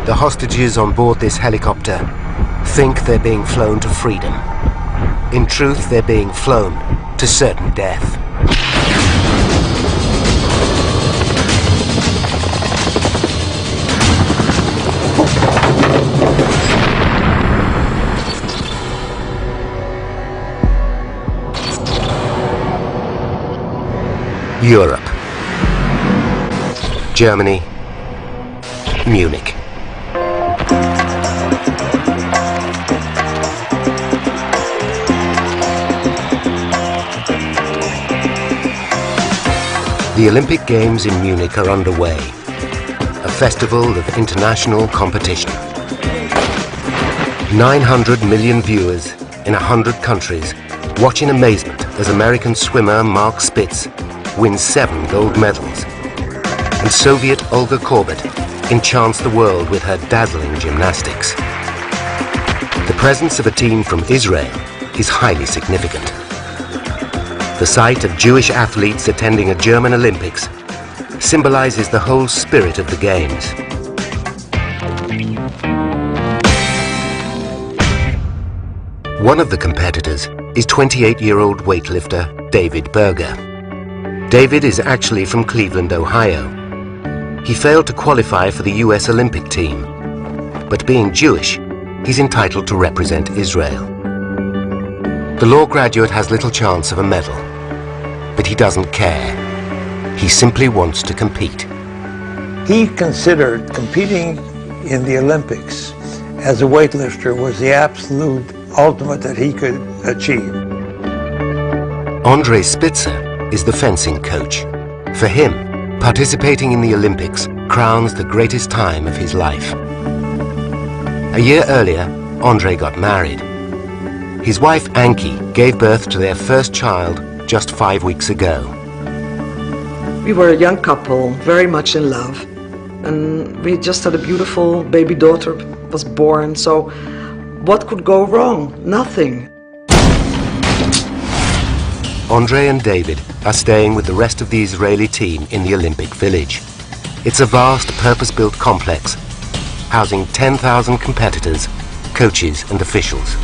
The hostages on board this helicopter think they're being flown to freedom. In truth, they're being flown to certain death. Europe. Germany. Munich. The Olympic Games in Munich are underway, a festival of international competition. 900 million viewers in 100 countries watch in amazement as American swimmer Mark Spitz wins 7 gold medals, and Soviet Olga Korbut enchants the world with her dazzling gymnastics. The presence of a team from Israel is highly significant. The sight of Jewish athletes attending a German Olympics symbolizes the whole spirit of the Games. One of the competitors is 28-year-old weightlifter David Berger. David is actually from Cleveland, Ohio. He failed to qualify for the US Olympic team, but being Jewish, he's entitled to represent Israel. The law graduate has little chance of a medal, but he doesn't care. He simply wants to compete. He considered competing in the Olympics as a weightlifter was the absolute ultimate that he could achieve. Andre Spitzer is the fencing coach. For him, participating in the Olympics crowns the greatest time of his life. A year earlier, Andre got married. His wife Anki gave birth to their first child just 5 weeks ago. We were a young couple, very much in love, and we just had a beautiful baby daughter was born, so what could go wrong? Nothing. Andre and David are staying with the rest of the Israeli team in the Olympic Village. It's a vast, purpose-built complex, housing 10,000 competitors, coaches and officials.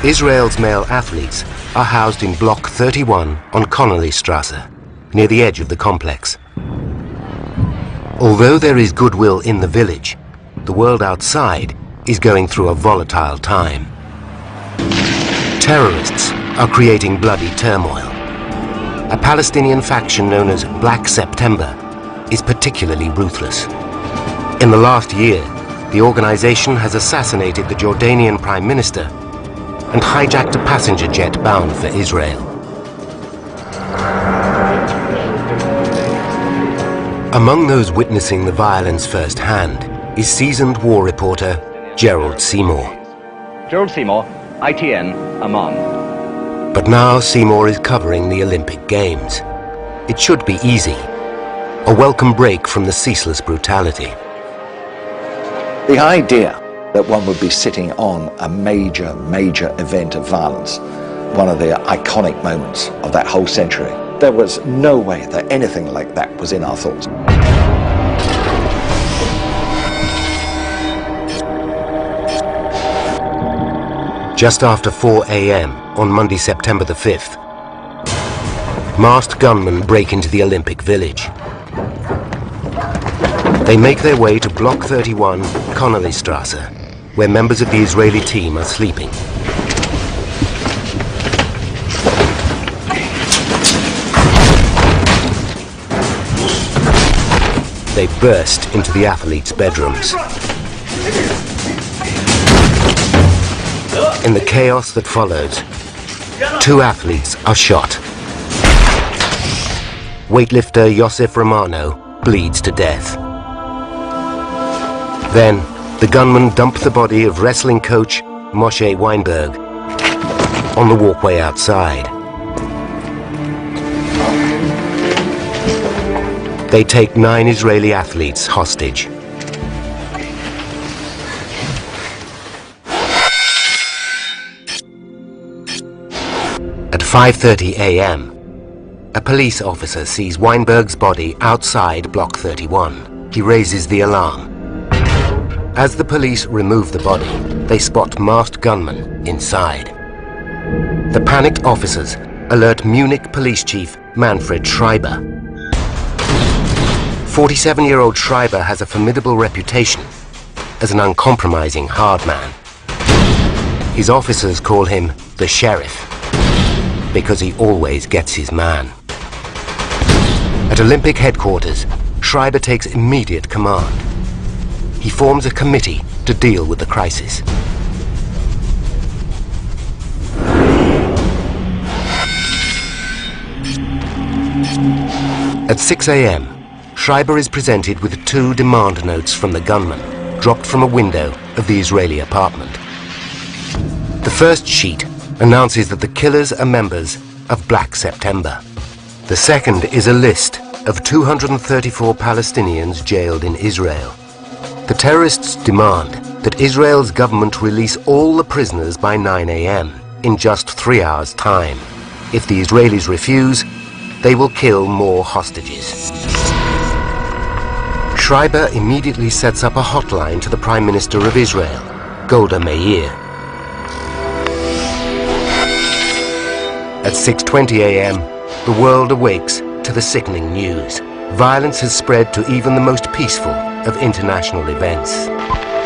Israel's male athletes are housed in Block 31 on Connolly-Strasse, near the edge of the complex. Although there is goodwill in the village, the world outside is going through a volatile time. Terrorists are creating bloody turmoil. A Palestinian faction known as Black September is particularly ruthless. In the last year, the organization has assassinated the Jordanian Prime Minister and hijacked a passenger jet bound for Israel. Among those witnessing the violence firsthand is seasoned war reporter Gerald Seymour. Gerald Seymour, ITN, Amman. But now Seymour is covering the Olympic Games. It should be easy, a welcome break from the ceaseless brutality. The idea that one would be sitting on a major event of violence, one of the iconic moments of that whole century, there was no way that anything like that was in our thoughts. Just after 4 a.m. on Monday, September the 5th, masked gunmen break into the Olympic Village. They make their way to Block 31, Connolly-Strasse, where members of the Israeli team are sleeping. They burst into the athletes' bedrooms. In the chaos that follows, 2 athletes are shot. Weightlifter Yosef Romano bleeds to death. Then, the gunmen dump the body of wrestling coach Moshe Weinberg on the walkway outside. They take 9 Israeli athletes hostage. At 5:30 a.m., a police officer sees Weinberg's body outside Block 31. He raises the alarm. As the police remove the body, they spot masked gunmen inside. The panicked officers alert Munich police chief Manfred Schreiber. 47-year-old Schreiber has a formidable reputation as an uncompromising hard man. His officers call him the Sheriff because he always gets his man. At Olympic headquarters, Schreiber takes immediate command. He forms a committee to deal with the crisis. At 6 a.m., Schreiber is presented with 2 demand notes from the gunman, dropped from a window of the Israeli apartment. The first sheet announces that the killers are members of Black September. The second is a list of 234 Palestinians jailed in Israel. The terrorists demand that Israel's government release all the prisoners by 9 a.m. in just 3 hours' time. If the Israelis refuse, they will kill more hostages. Schreiber immediately sets up a hotline to the Prime Minister of Israel, Golda Meir. At 6:20 a.m., the world awakes to the sickening news. Violence has spread to even the most peaceful of international events.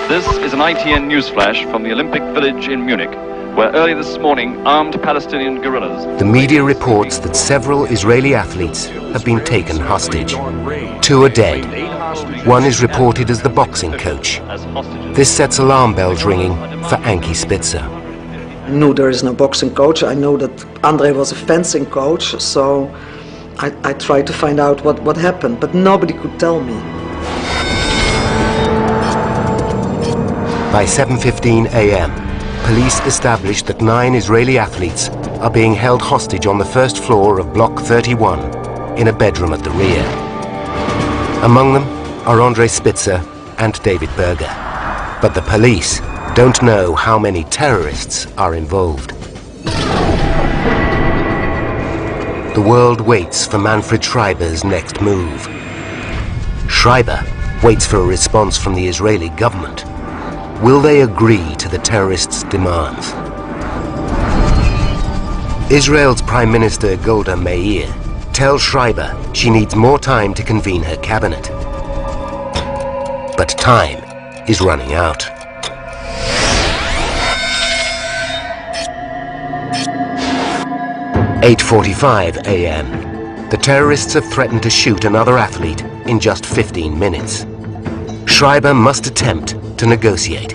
This is an ITN news flash from the Olympic Village in Munich, where early this morning armed Palestinian guerrillas... The media reports that several Israeli athletes have been taken hostage. 2 are dead. 1 is reported as the boxing coach. This sets alarm bells ringing for Ankie Spitzer. I knew there is no boxing coach. I know that Andre was a fencing coach, so I tried to find out what happened, but nobody could tell me. By 7:15 a.m., police established that 9 Israeli athletes are being held hostage on the first floor of Block 31 in a bedroom at the rear. Among them are Andre Spitzer and David Berger. But the police don't know how many terrorists are involved. The world waits for Manfred Schreiber's next move. Schreiber waits for a response from the Israeli government. Will they agree to the terrorists' demands? Israel's Prime Minister Golda Meir tells Schreiber she needs more time to convene her cabinet. But time is running out. At 8:45 a.m. The terrorists have threatened to shoot another athlete in just 15 minutes. Schreiber must attempt to negotiate.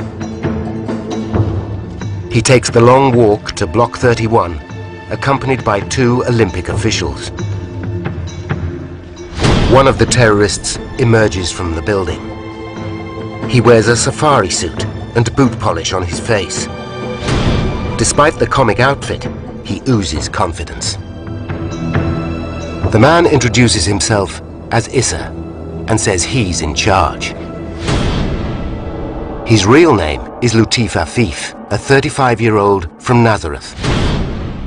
He takes the long walk to Block 31, accompanied by 2 Olympic officials. One of the terrorists emerges from the building. He wears a safari suit and boot polish on his face. Despite the comic outfit, he oozes confidence. The man introduces himself as Issa and says he's in charge. His real name is Latif Afif, a 35-year-old from Nazareth.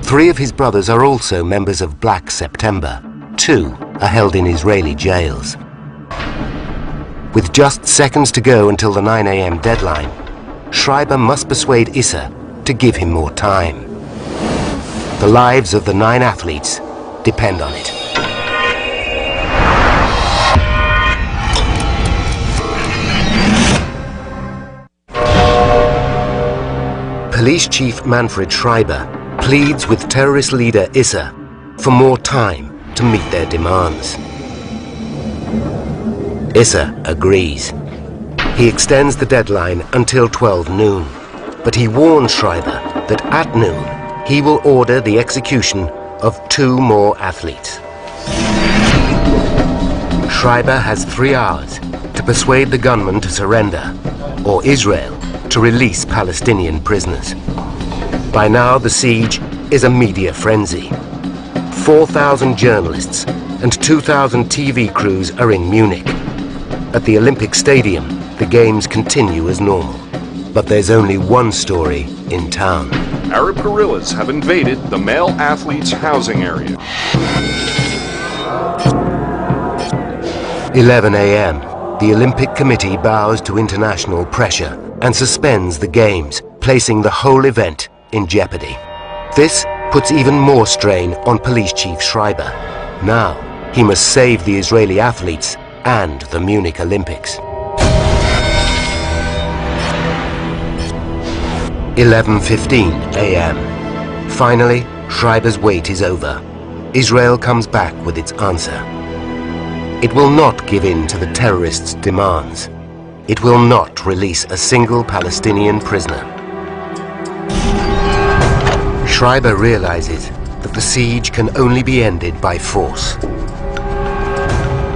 3 of his brothers are also members of Black September. 2 are held in Israeli jails. With just seconds to go until the 9 a.m. deadline, Schreiber must persuade Issa to give him more time. The lives of the 9 athletes depend on it. Police Chief Manfred Schreiber pleads with terrorist leader Issa for more time to meet their demands. Issa agrees. He extends the deadline until 12 noon, but he warns Schreiber that at noon he will order the execution of 2 more athletes. Schreiber has 3 hours to persuade the gunman to surrender, or Israel to release Palestinian prisoners. By now, the siege is a media frenzy. 4,000 journalists and 2,000 TV crews are in Munich. At the Olympic Stadium, the games continue as normal. But there's only one story in town. Arab guerrillas have invaded the male athletes' housing area. 11 a.m. the Olympic Committee bows to international pressure and suspends the Games, placing the whole event in jeopardy. This puts even more strain on Police Chief Schreiber. Now, he must save the Israeli athletes and the Munich Olympics. 11:15 a.m. Finally, Schreiber's wait is over. Israel comes back with its answer. It will not give in to the terrorists' demands. It will not release a single Palestinian prisoner. Schreiber realizes that the siege can only be ended by force.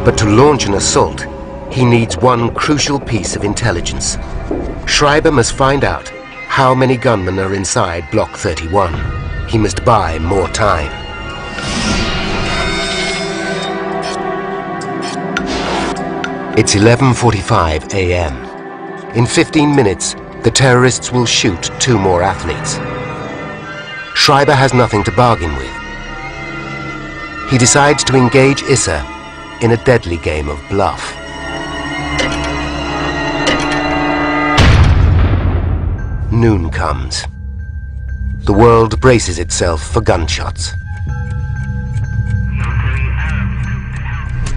But to launch an assault, he needs one crucial piece of intelligence. Schreiber must find out how many gunmen are inside Block 31. He must buy more time. It's 11:45 a.m. In 15 minutes, the terrorists will shoot 2 more athletes. Schreiber has nothing to bargain with. He decides to engage Issa in a deadly game of bluff. Noon comes. The world braces itself for gunshots.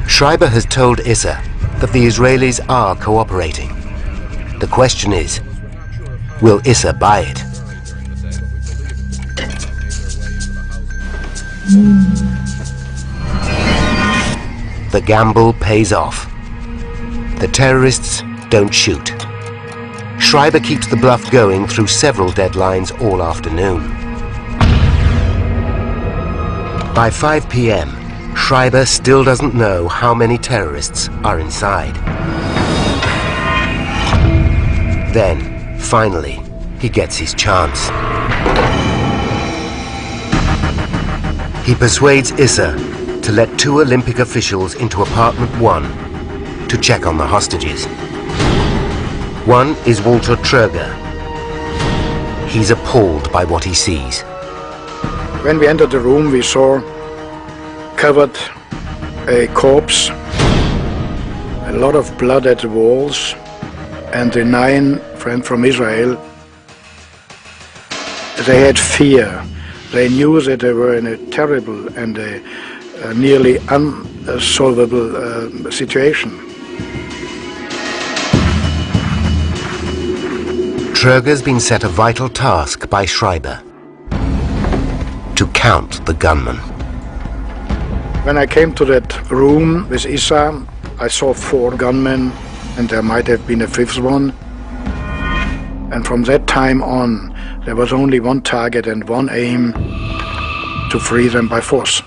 Schreiber has told Issa that the Israelis are cooperating. The question is, will Issa buy it? The gamble pays off. The terrorists don't shoot. Schreiber keeps the bluff going through several deadlines all afternoon. By 5 p.m., Schreiber still doesn't know how many terrorists are inside. Then, finally, he gets his chance. He persuades Issa to let 2 Olympic officials into apartment 1 to check on the hostages. One is Walter Tröger. He's appalled by what he sees. When we entered the room, we saw covered a corpse, a lot of blood at the walls, and the 9 friends from Israel, they had fear. They knew that they were in a terrible and a nearly unsolvable situation. Tröger's been set a vital task by Schreiber: to count the gunmen. When I came to that room with Issa, I saw 4 gunmen, and there might have been a 5th one. And from that time on, there was only one target and one aim: to free them by force.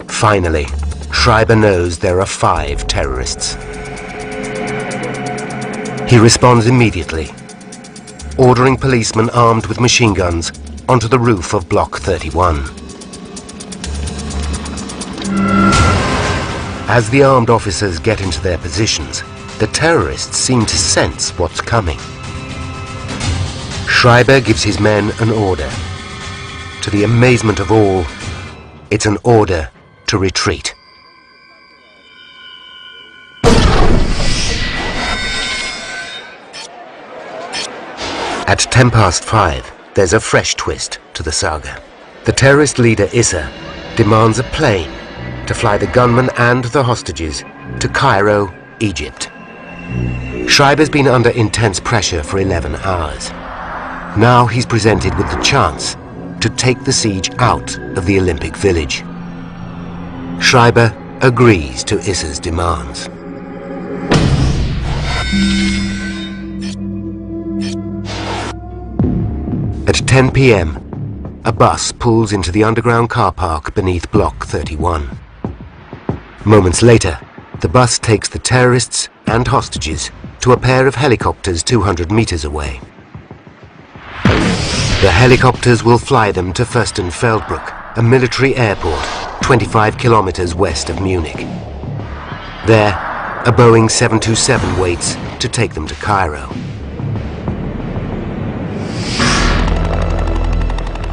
Finally, Schreiber knows there are 5 terrorists. He responds immediately, ordering policemen armed with machine guns onto the roof of Block 31. As the armed officers get into their positions, the terrorists seem to sense what's coming. Schreiber gives his men an order. To the amazement of all, it's an order to retreat. At 5:10, there's a fresh twist to the saga. The terrorist leader Issa demands a plane to fly the gunmen and the hostages to Cairo, Egypt. Schreiber's been under intense pressure for 11 hours. Now he's presented with the chance to take the siege out of the Olympic Village. Schreiber agrees to Issa's demands. At 10 p.m., a bus pulls into the underground car park beneath Block 31. Moments later, the bus takes the terrorists and hostages to a pair of helicopters 200 meters away. The helicopters will fly them to Fürstenfeldbruck, a military airport 25 kilometers west of Munich. There, a Boeing 727 waits to take them to Cairo.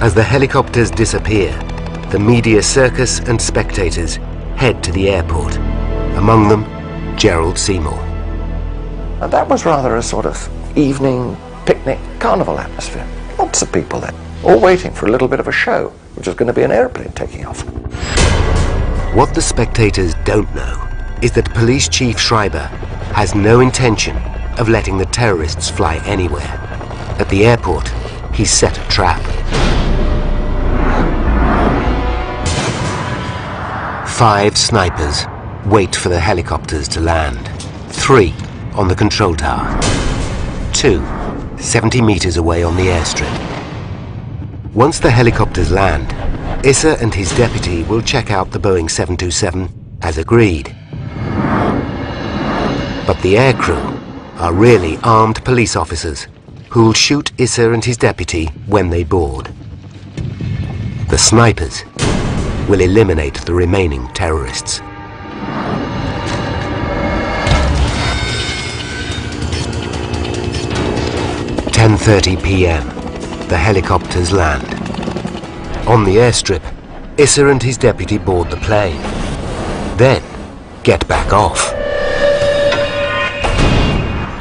As the helicopters disappear, the media circus and spectators head to the airport. Among them, Gerald Seymour. And that was rather a sort of evening picnic carnival atmosphere. Lots of people there, all waiting for a little bit of a show, which is going to be an airplane taking off. What the spectators don't know is that Police Chief Schreiber has no intention of letting the terrorists fly anywhere. At the airport, he's set a trap. 5 snipers wait for the helicopters to land. 3 on the control tower. 2 70 meters away on the airstrip. Once the helicopters land, Issa and his deputy will check out the Boeing 727 as agreed. But the aircrew are really armed police officers who'll shoot Issa and his deputy when they board. The snipers will eliminate the remaining terrorists. At 10:30 p.m., the helicopters land. On the airstrip, Issa and his deputy board the plane. Then, get back off.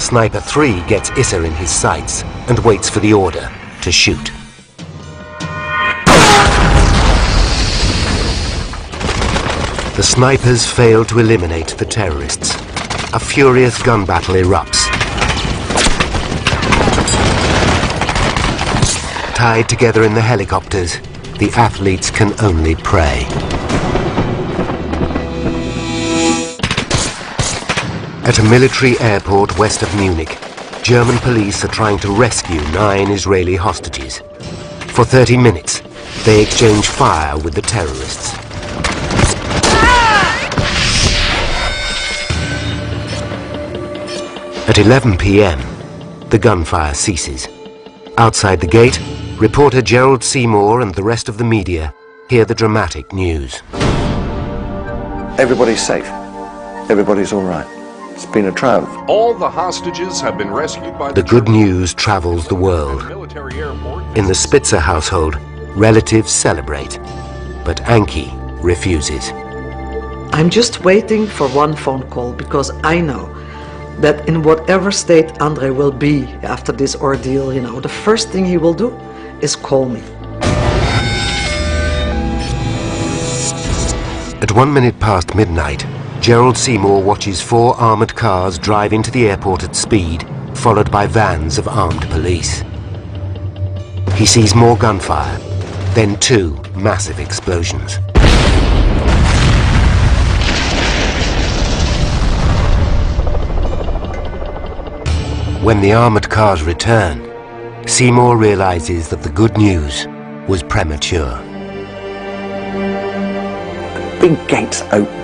Sniper 3 gets Issa in his sights and waits for the order to shoot. The snipers fail to eliminate the terrorists. A furious gun battle erupts. Tied together in the helicopters, the athletes can only pray. At a military airport west of Munich, German police are trying to rescue 9 Israeli hostages. For 30 minutes, they exchange fire with the terrorists. At 11 p.m., the gunfire ceases. Outside the gate, reporter Gerald Seymour and the rest of the media hear the dramatic news. Everybody's safe. Everybody's all right. It's been a triumph. All the hostages have been rescued by The good news travels the world. military airport. In the Spitzer household, relatives celebrate, but Anki refuses. I'm just waiting for one phone call because I know that in whatever state Andre will be after this ordeal, the first thing he will do is call me. At 1 minute past midnight, Gerald Seymour watches 4 armored cars drive into the airport at speed, followed by vans of armed police. He sees more gunfire, then 2 massive explosions. When the armored cars return, Seymour realizes that the good news was premature. Big gates open,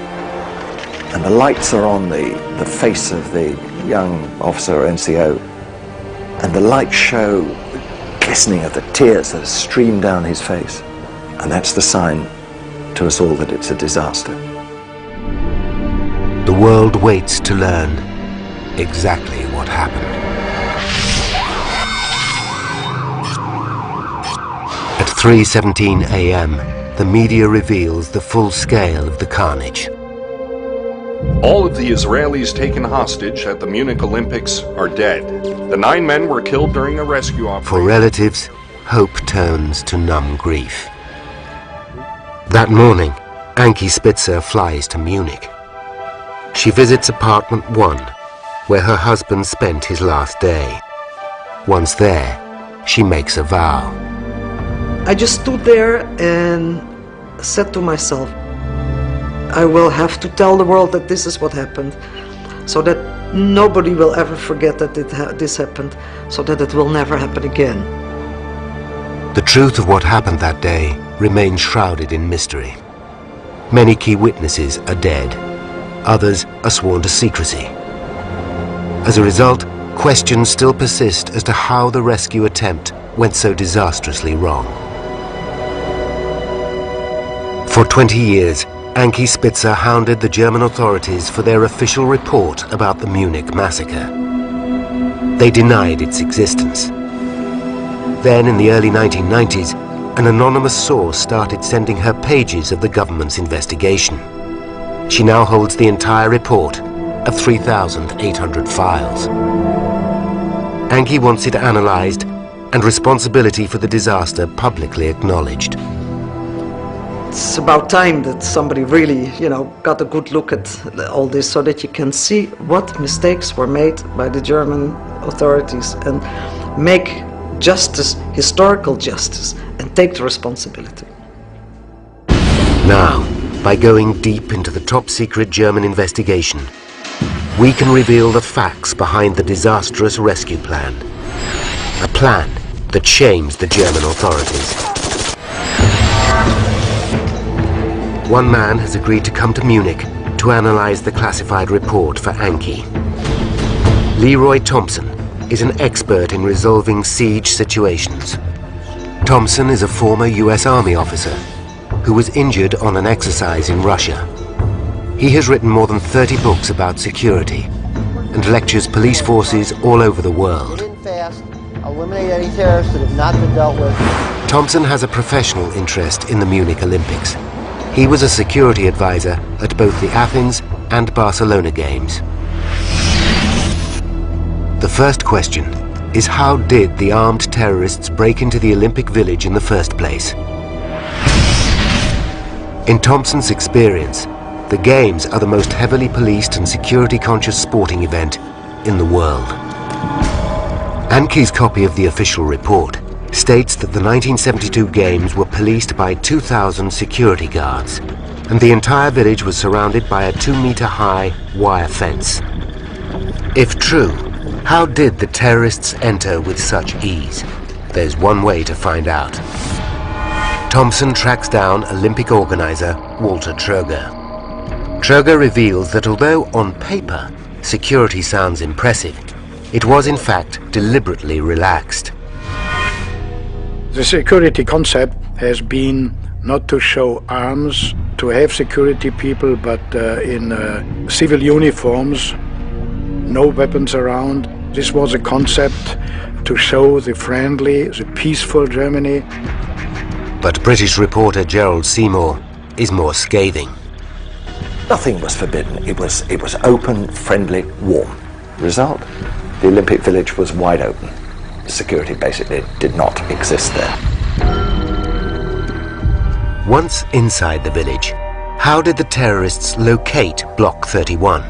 and the lights are on the face of the young officer NCO, and the lights show the glistening of the tears that stream down his face. And that's the sign to us all that it's a disaster. The world waits to learn exactly what happened. At 3:17 a.m., the media reveals the full scale of the carnage. All of the Israelis taken hostage at the Munich Olympics are dead. The 9 men were killed during a rescue For operation. relatives, hope turns to numb grief. That morning, Anki Spitzer flies to Munich. She visits apartment 1, where her husband spent his last day. Once there, she makes a vow. I just stood there and said to myself, I will have to tell the world that this is what happened, so that nobody will ever forget that this happened, so that it will never happen again. The truth of what happened that day remains shrouded in mystery. Many key witnesses are dead. Others are sworn to secrecy. As a result, questions still persist as to how the rescue attempt went so disastrously wrong. For 20 years, Anki Spitzer hounded the German authorities for their official report about the Munich massacre. They denied its existence. Then, in the early 1990s, an anonymous source started sending her pages of the government's investigation. She now holds the entire report of 3,800 files. Anki wants it analyzed and responsibility for the disaster publicly acknowledged. It's about time that somebody really, got a good look at all this so that you can see what mistakes were made by the German authorities and make justice, historical justice, and take the responsibility. Now, by going deep into the top-secret German investigation, we can reveal the facts behind the disastrous rescue plan. A plan that shames the German authorities. One man has agreed to come to Munich to analyze the classified report for Anki. Leroy Thompson is an expert in resolving siege situations. Thompson is a former US Army officer who was injured on an exercise in Russia. He has written more than 30 books about security and lectures police forces all over the world. Eliminate any terrorists that have not been dealt with. Thompson has a professional interest in the Munich Olympics. He was a security advisor at both the Athens and Barcelona Games. The first question is, how did the armed terrorists break into the Olympic Village in the first place? In Thompson's experience, the Games are the most heavily policed and security-conscious sporting event in the world. Anki's copy of the official report states that the 1972 Games were policed by 2,000 security guards, and the entire village was surrounded by a 2-meter-high wire fence. If true, how did the terrorists enter with such ease? There's one way to find out. Thompson tracks down Olympic organizer Walter Troger. Troger reveals that although on paper security sounds impressive, it was in fact deliberately relaxed. The security concept has been not to show arms, to have security people, but in civil uniforms, no weapons around. This was a concept to show the friendly, the peaceful Germany. But British reporter Gerald Seymour is more scathing. Nothing was forbidden. It was open, friendly, warm. Result? The Olympic Village was wide open. Security basically did not exist there. Once inside the village, how did the terrorists locate Block 31?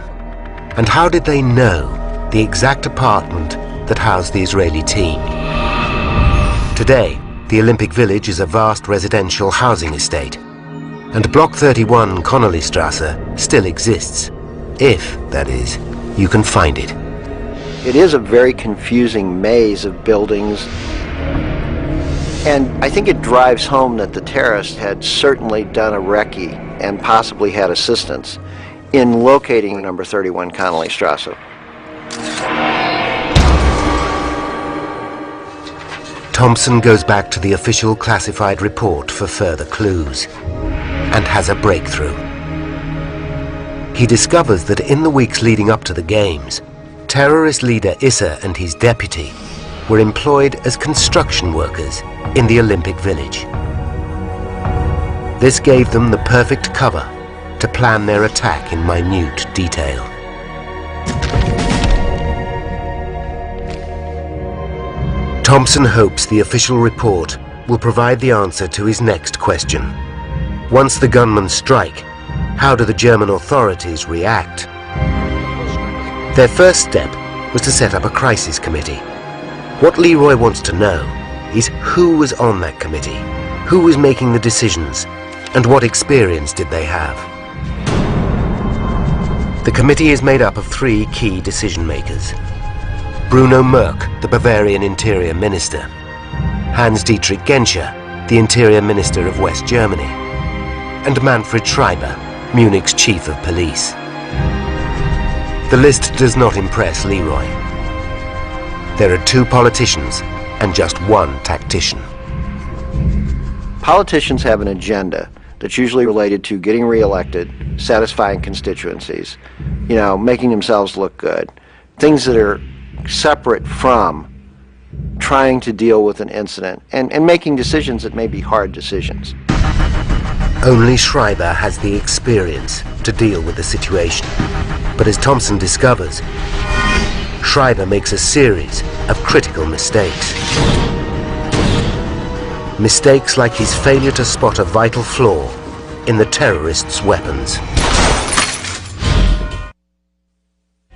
And how did they know the exact apartment that housed the Israeli team? Today, the Olympic Village is a vast residential housing estate, and Block 31 Connollystrasse still exists, if, that is, you can find it. It is a very confusing maze of buildings, and I think it drives home that the terrorists had certainly done a recce and possibly had assistance in locating number 31 Connollystrasse. Thompson goes back to the official classified report for further clues and has a breakthrough. He discovers that in the weeks leading up to the Games, terrorist leader Issa and his deputy were employed as construction workers in the Olympic Village. This gave them the perfect cover to plan their attack in minute detail. Thompson hopes the official report will provide the answer to his next question. Once the gunmen strike, how do the German authorities react? Their first step was to set up a crisis committee. What Leroy wants to know is who was on that committee, who was making the decisions, and what experience did they have. The committee is made up of 3 key decision-makers. Bruno Merck, the Bavarian Interior Minister, Hans-Dietrich Genscher, the Interior Minister of West Germany, and Manfred Schreiber, Munich's Chief of Police. The list does not impress Leroy. There are 2 politicians and just 1 tactician. Politicians have an agenda that's usually related to getting reelected, satisfying constituencies, making themselves look good. Things that are separate from trying to deal with an incident and making decisions that may be hard decisions. Only Schreiber has the experience to deal with the situation. But as Thompson discovers, Schreiber makes a series of critical mistakes. Mistakes like his failure to spot a vital flaw in the terrorists' weapons.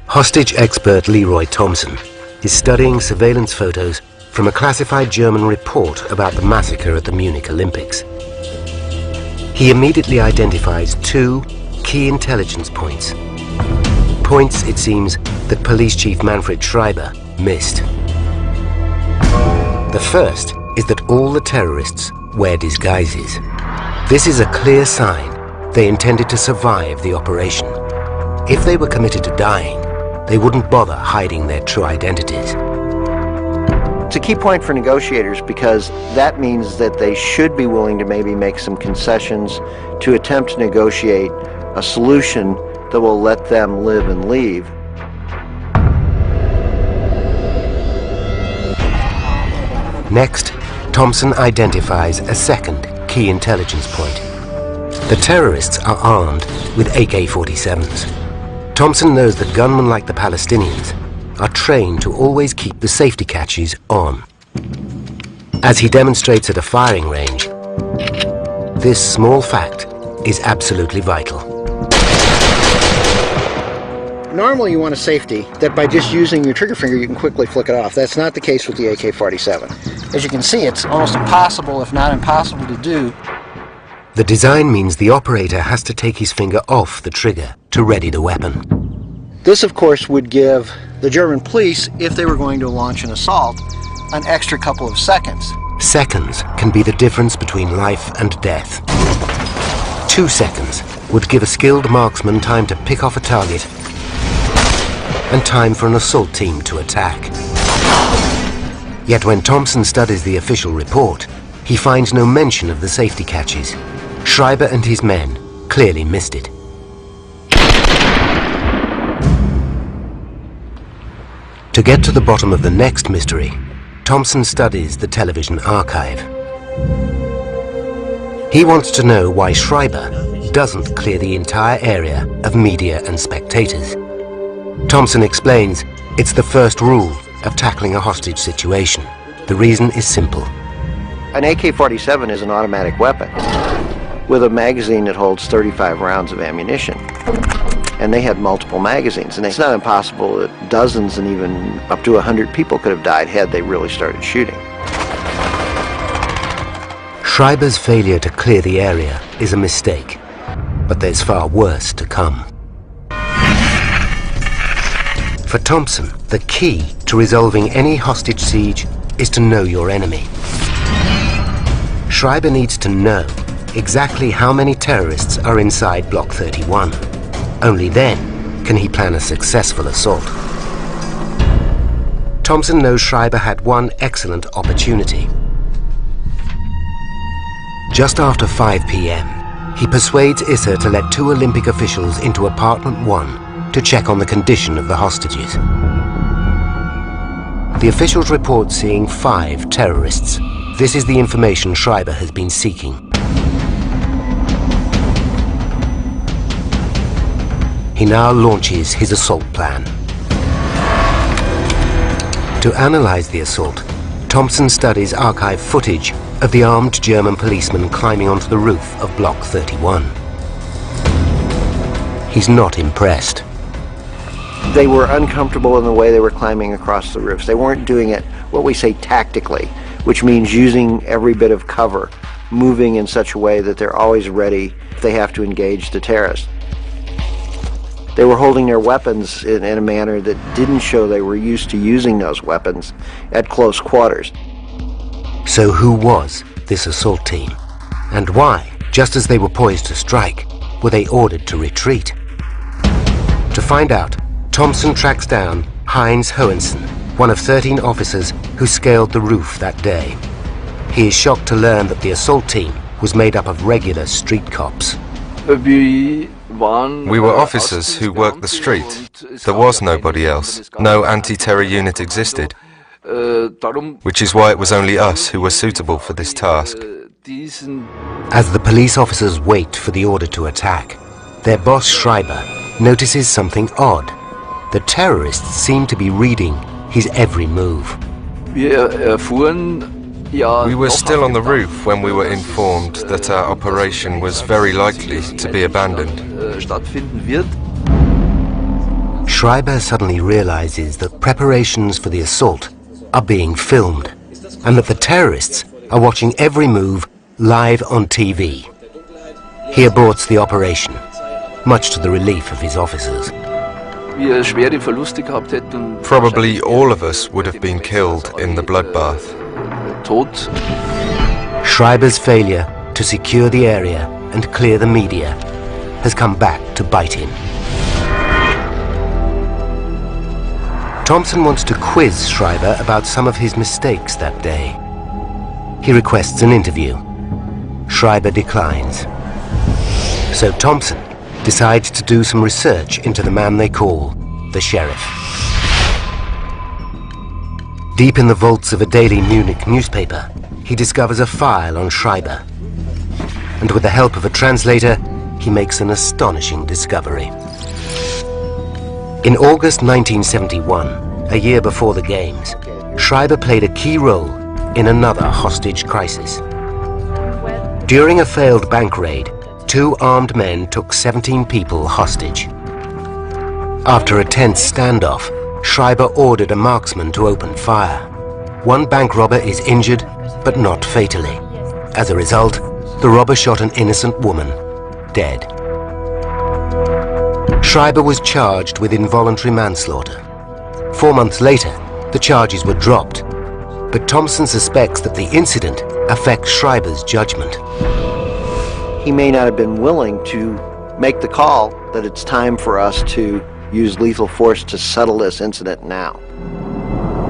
Hostage expert Leroy Thompson is studying surveillance photos from a classified German report about the massacre at the Munich Olympics. He immediately identifies two key intelligence points. Points, it seems, that Police Chief Manfred Schreiber missed. The first is that all the terrorists wear disguises. This is a clear sign they intended to survive the operation. If they were committed to dying, they wouldn't bother hiding their true identities. It's a key point for negotiators because that means that they should be willing to maybe make some concessions to attempt to negotiate a solution that will let them live and leave. Next, Thompson identifies a second key intelligence point. The terrorists are armed with AK-47s. Thompson knows that gunmen like the Palestinians are trained to always keep the safety catches on. As he demonstrates at a firing range, this small fact is absolutely vital. Normally you want a safety that by just using your trigger finger you can quickly flick it off. That's not the case with the AK-47. As you can see, it's almost impossible, if not impossible, to do. The design means the operator has to take his finger off the trigger to ready the weapon. This, of course, would give the German police, if they were going to launch an assault, an extra couple of seconds. Seconds can be the difference between life and death. 2 seconds would give a skilled marksman time to pick off a target and time for an assault team to attack. Yet when Thompson studies the official report, he finds no mention of the safety catches. Schreiber and his men clearly missed it. To get to the bottom of the next mystery, Thompson studies the television archive. He wants to know why Schreiber doesn't clear the entire area of media and spectators. Thompson explains it's the first rule of tackling a hostage situation. The reason is simple. An AK-47 is an automatic weapon with a magazine that holds 35 rounds of ammunition. And they had multiple magazines, and it's not impossible that dozens and even up to 100 people could have died had they really started shooting. Schreiber's failure to clear the area is a mistake, but there's far worse to come. For Thompson, the key to resolving any hostage siege is to know your enemy. Schreiber needs to know exactly how many terrorists are inside Block 31. Only then can he plan a successful assault. Thompson knows Schreiber had one excellent opportunity. Just after 5 p.m., he persuades Issa to let 2 Olympic officials into apartment 1 to check on the condition of the hostages. The officials report seeing 5 terrorists. This is the information Schreiber has been seeking. He now launches his assault plan. To analyze the assault, Thompson studies archive footage of the armed German policeman climbing onto the roof of Block 31. He's not impressed. They were uncomfortable in the way they were climbing across the roofs. They weren't doing it, what we say, tactically, which means using every bit of cover, moving in such a way that they're always ready if they have to engage the terrorists. They were holding their weapons in a manner that didn't show they were used to using those weapons at close quarters. So who was this assault team? And why, just as they were poised to strike, were they ordered to retreat? To find out, Thompson tracks down Heinz Hohensen, one of 13 officers who scaled the roof that day. He is shocked to learn that the assault team was made up of regular street cops. We were officers who worked the street. There was nobody else. No anti-terror unit existed. Which is why it was only us who were suitable for this task. As the police officers wait for the order to attack, their boss Schreiber notices something odd. The terrorists seem to be reading his every move. We were still on the roof when we were informed that our operation was very likely to be abandoned. Schreiber suddenly realizes that preparations for the assault are being filmed and that the terrorists are watching every move live on TV. He aborts the operation, much to the relief of his officers. Probably all of us would have been killed in the bloodbath. Schreiber's failure to secure the area and clear the media has come back to bite him. Thompson wants to quiz Schreiber about some of his mistakes that day. He requests an interview. Schreiber declines. So Thompson decides to do some research into the man they call the sheriff. Deep in the vaults of a daily Munich newspaper, he discovers a file on Schreiber. And with the help of a translator, he makes an astonishing discovery. In August 1971, a year before the Games, Schreiber played a key role in another hostage crisis. During a failed bank raid, 2 armed men took 17 people hostage. After a tense standoff, Schreiber ordered a marksman to open fire. One bank robber is injured, but not fatally. As a result, the robber shot an innocent woman, dead. Schreiber was charged with involuntary manslaughter. 4 months later, the charges were dropped, but Thompson suspects that the incident affects Schreiber's judgment. He may not have been willing to make the call that it's time for us to use lethal force to settle this incident now.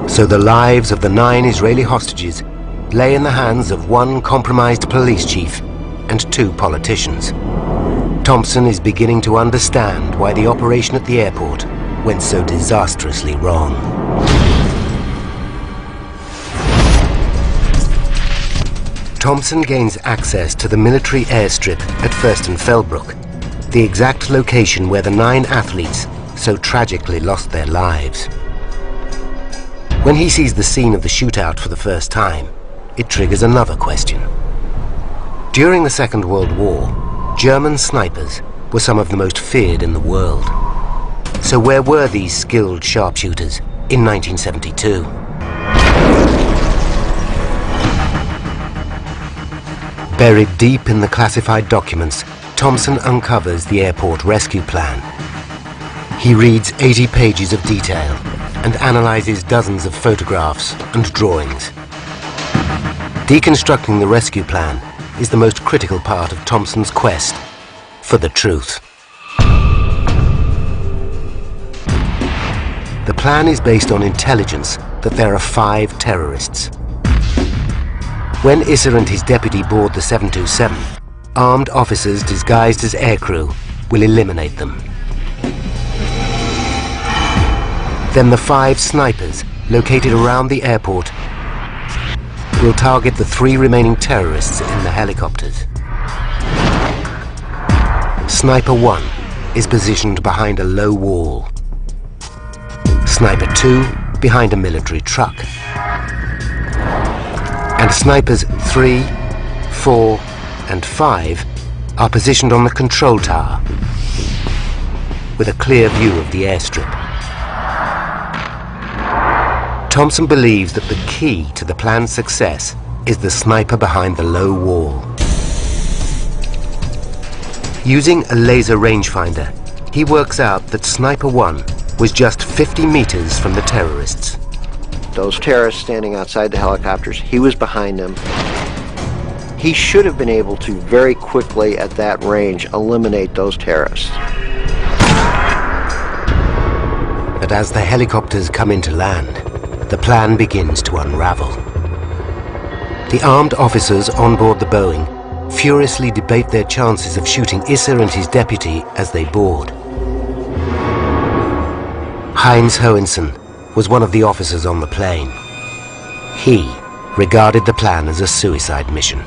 So the lives of the 9 Israeli hostages lay in the hands of one compromised police chief and 2 politicians. Thompson is beginning to understand why the operation at the airport went so disastrously wrong. Thompson gains access to the military airstrip at Fürstenfeldbruck, the exact location where the 9 athletes so tragically lost their lives. When he sees the scene of the shootout for the first time, it triggers another question. During the Second World War, German snipers were some of the most feared in the world. So where were these skilled sharpshooters in 1972? Buried deep in the classified documents, Thompson uncovers the airport rescue plan. He reads 80 pages of detail and analyzes dozens of photographs and drawings. Deconstructing the rescue plan is the most critical part of Thompson's quest for the truth. The plan is based on intelligence that there are 5 terrorists. When Isser and his deputy board the 727, armed officers disguised as aircrew will eliminate them. Then the 5 snipers located around the airport will target the 3 remaining terrorists in the helicopters. Sniper 1 is positioned behind a low wall. Sniper 2 behind a military truck. And snipers 3, 4, and 5 are positioned on the control tower with a clear view of the airstrip. Thompson believes that the key to the plan's success is the sniper behind the low wall. Using a laser rangefinder, he works out that Sniper 1 was just 50 meters from the terrorists. Those terrorists standing outside the helicopters, he was behind them. He should have been able to very quickly at that range eliminate those terrorists. But as the helicopters come into land, the plan begins to unravel. The armed officers on board the Boeing furiously debate their chances of shooting Isser and his deputy as they board. Heinz Hohenson was one of the officers on the plane. He regarded the plan as a suicide mission.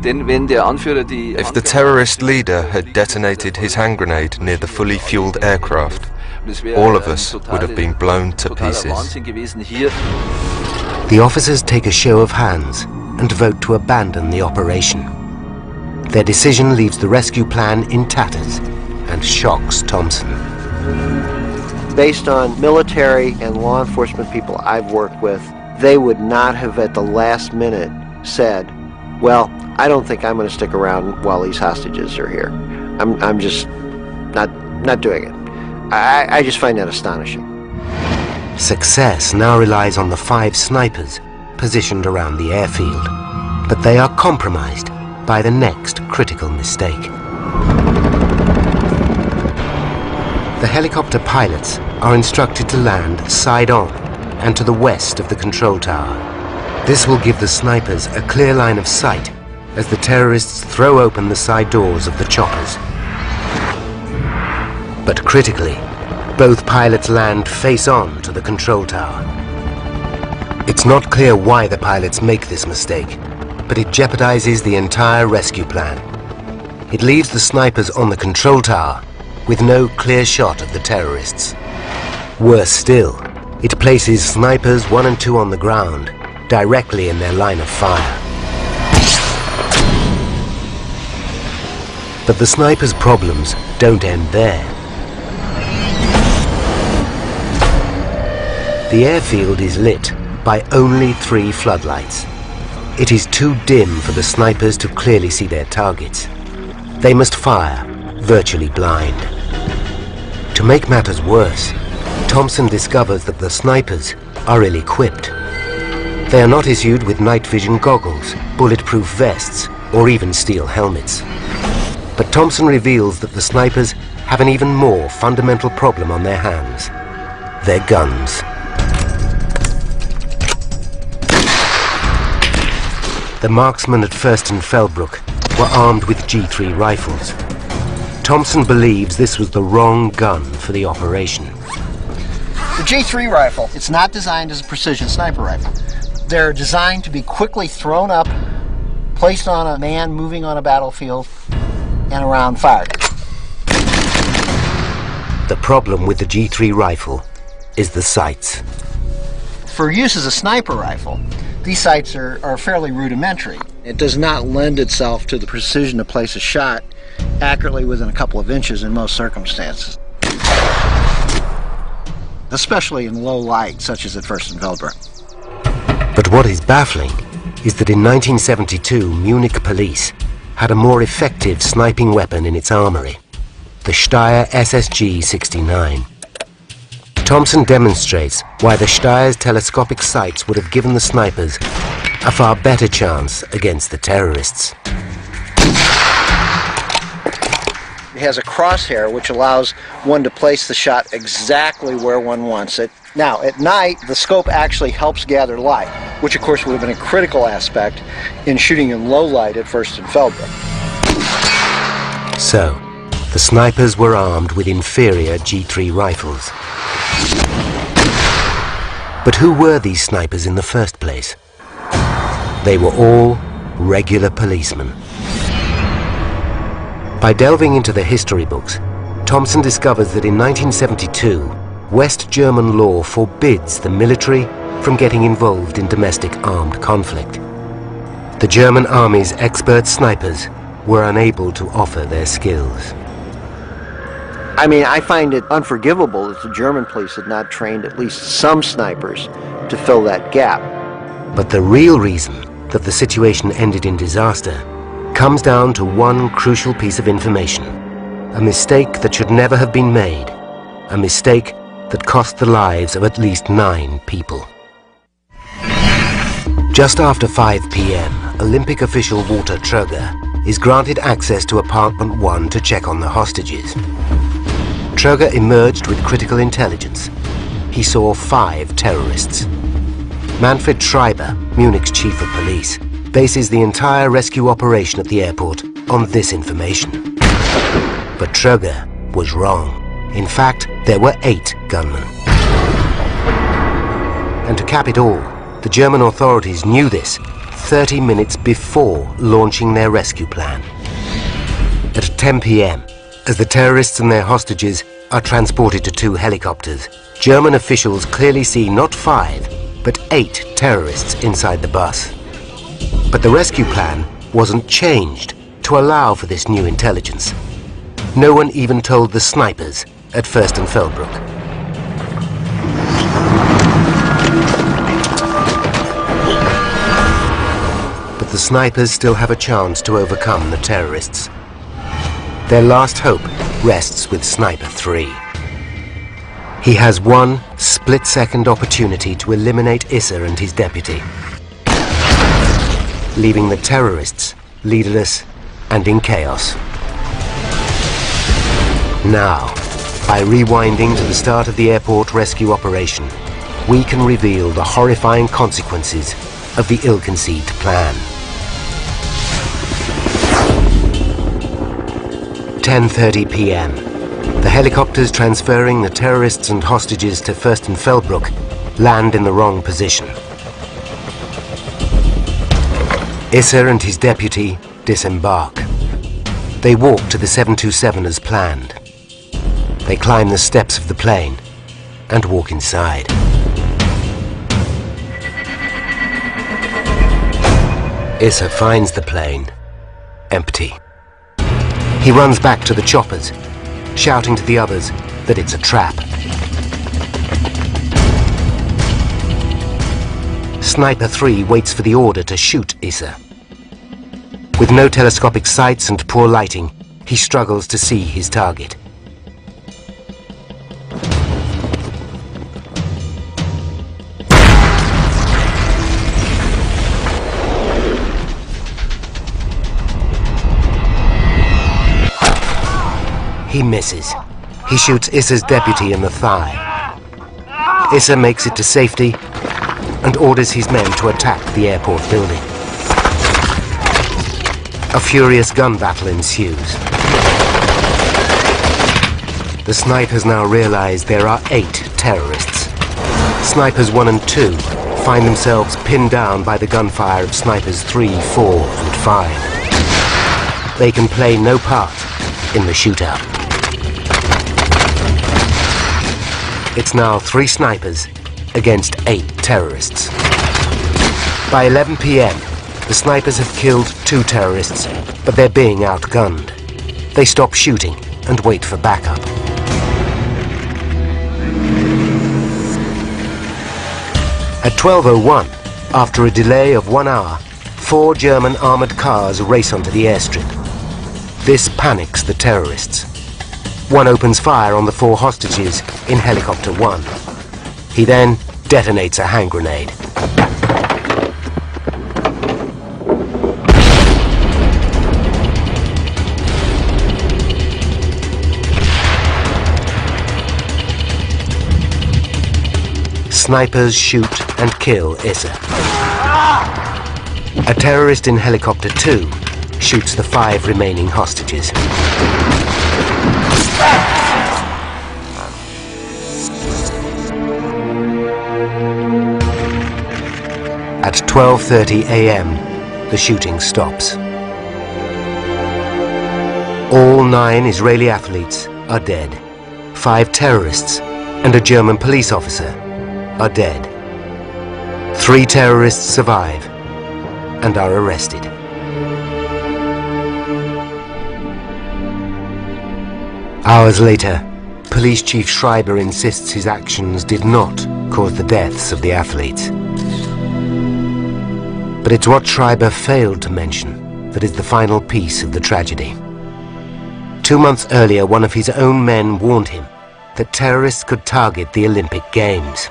If the terrorist leader had detonated his hand grenade near the fully fueled aircraft, all of us would have been blown to pieces. The officers take a show of hands and vote to abandon the operation. Their decision leaves the rescue plan in tatters and shocks Thompson. Based on military and law enforcement people I've worked with, they would not have at the last minute said, well, I don't think I'm going to stick around while these hostages are here. I'm just not doing it. I just find that astonishing. Success now relies on the 5 snipers positioned around the airfield, but they are compromised by the next critical mistake. The helicopter pilots are instructed to land side-on and to the west of the control tower. This will give the snipers a clear line of sight as the terrorists throw open the side doors of the choppers. But critically, both pilots land face-on to the control tower. It's not clear why the pilots make this mistake, but it jeopardizes the entire rescue plan. It leaves the snipers on the control tower with no clear shot of the terrorists. Worse still, it places snipers 1 and 2 on the ground, directly in their line of fire. But the snipers' problems don't end there. The airfield is lit by only 3 floodlights. It is too dim for the snipers to clearly see their targets. They must fire, virtually blind. To make matters worse, Thompson discovers that the snipers are ill-equipped. They are not issued with night vision goggles, bulletproof vests, or even steel helmets. But Thompson reveals that the snipers have an even more fundamental problem on their hands: their guns. The marksmen at First and Fellbrook were armed with G3 rifles. Thompson believes this was the wrong gun for the operation. The G3 rifle, it's not designed as a precision sniper rifle. They're designed to be quickly thrown up, placed on a man moving on a battlefield, and a round fired. The problem with the G3 rifle is the sights. For use as a sniper rifle, these sights are fairly rudimentary. It does not lend itself to the precision to place a shot accurately within a couple of inches in most circumstances, especially in low light, such as at First and Fellbrook. But what is baffling is that in 1972, Munich police had a more effective sniping weapon in its armory, the Steyr SSG-69. Thompson demonstrates why the Steyr's telescopic sights would have given the snipers a far better chance against the terrorists. It has a crosshair which allows one to place the shot exactly where one wants it. Now, at night, the scope actually helps gather light, which of course would have been a critical aspect in shooting in low light at First and Fellbrook. So, the snipers were armed with inferior G3 rifles. But who were these snipers in the first place? They were all regular policemen. By delving into the history books, Thompson discovers that in 1972, West German law forbids the military from getting involved in domestic armed conflict. The German army's expert snipers were unable to offer their skills. I mean, I find it unforgivable that the German police had not trained at least some snipers to fill that gap. But the real reason that the situation ended in disaster comes down to one crucial piece of information, a mistake that should never have been made, a mistake that cost the lives of at least 9 people. Just after 5 p.m., Olympic official Walter Tröger is granted access to apartment 1 to check on the hostages. Tröger emerged with critical intelligence. He saw 5 terrorists. Manfred Schreiber, Munich's chief of police, bases the entire rescue operation at the airport on this information. But Tröger was wrong. In fact, there were 8 gunmen. And to cap it all, The German authorities knew this 30 minutes before launching their rescue plan. At 10 p.m., as the terrorists and their hostages are transported to 2 helicopters, German officials clearly see not 5, but 8 terrorists inside the bus. But the rescue plan wasn't changed to allow for this new intelligence. No one even told the snipers at Fürstenfeldbruck. But the snipers still have a chance to overcome the terrorists. Their last hope rests with Sniper 3. He has one split-second opportunity to eliminate Issa and his deputy, leaving the terrorists leaderless and in chaos. Now, by rewinding to the start of the airport rescue operation, we can reveal the horrifying consequences of the ill-conceived plan. 10:30 p.m. The helicopters transferring the terrorists and hostages to Fürstenfeldbruck land in the wrong position. Issa and his deputy disembark. They walk to the 727 as planned. They climb the steps of the plane and walk inside. Issa finds the plane empty. He runs back to the choppers, shouting to the others that it's a trap. Sniper 3 waits for the order to shoot Issa. With no telescopic sights and poor lighting, he struggles to see his target. He misses. He shoots Issa's deputy in the thigh. Issa makes it to safety and orders his men to attack the airport building. A furious gun battle ensues. The snipers now realize there are 8 terrorists. Snipers 1 and 2 find themselves pinned down by the gunfire of snipers 3, 4, and 5. They can play no part in the shootout. It's now 3 snipers against 8 terrorists. By 11 p.m., the snipers have killed 2 terrorists, but they're being outgunned. They stop shooting and wait for backup. At 12:01, after a delay of 1 hour, 4 German armored cars race onto the airstrip. This panics the terrorists. One opens fire on the 4 hostages in helicopter 1. He then detonates a hand grenade. Snipers shoot and kill Issa. A terrorist in helicopter 2 shoots the 5 remaining hostages. At 12:30 a.m., the shooting stops. All 9 Israeli athletes are dead. 5 terrorists and a German police officer are dead. 3 terrorists survive and are arrested. Hours later, Police Chief Schreiber insists his actions did not cause the deaths of the athletes. But it's what Schreiber failed to mention that is the final piece of the tragedy. 2 months earlier, one of his own men warned him that terrorists could target the Olympic Games.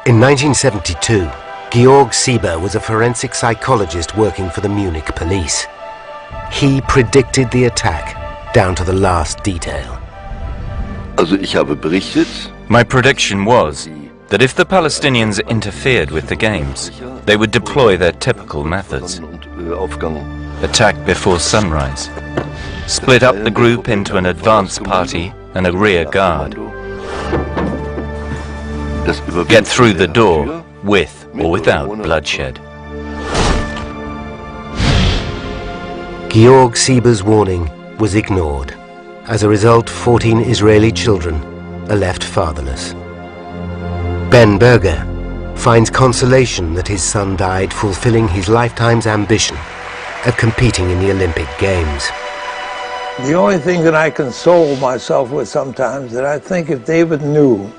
In 1972, Georg Sieber was a forensic psychologist working for the Munich police. He predicted the attack down to the last detail. My prediction was that if the Palestinians interfered with the games, they would deploy their typical methods. Attack before sunrise. Split up the group into an advance party and a rear guard. Get through the door with or without bloodshed. Georg Sieber's warning was ignored. As a result, 14 Israeli children are left fatherless. Ben Berger finds consolation that his son died fulfilling his lifetime's ambition of competing in the Olympic Games. The only thing that I console myself with sometimes, that I think if David knew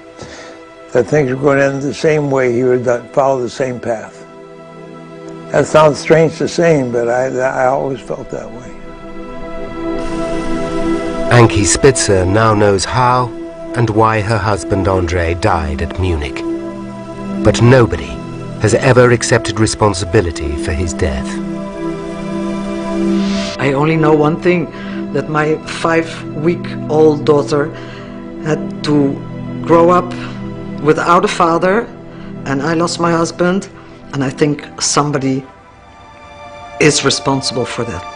that things were going to end the same way, he would follow the same path. That sounds strange to say, but I always felt that way. Ankie Spitzer now knows how and why her husband Andre died at Munich. But nobody has ever accepted responsibility for his death. I only know one thing, that my 5-week-old daughter had to grow up without a father, and I lost my husband, and I think somebody is responsible for that.